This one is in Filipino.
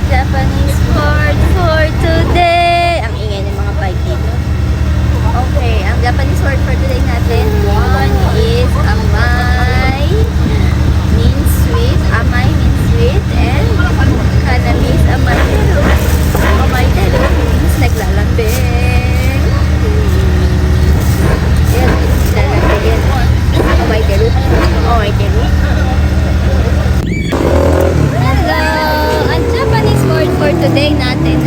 Japanese word for today. Ang ingay ng mga bike dito. Okay, ang Japanese word for today natin. One is amay means sweet. Amay means sweet. And kanami is amay delu. Amay delu means naglalambing. Yan, naglalambing. Amay delu. Amay delu. Hello! Ang Japanese word for today natin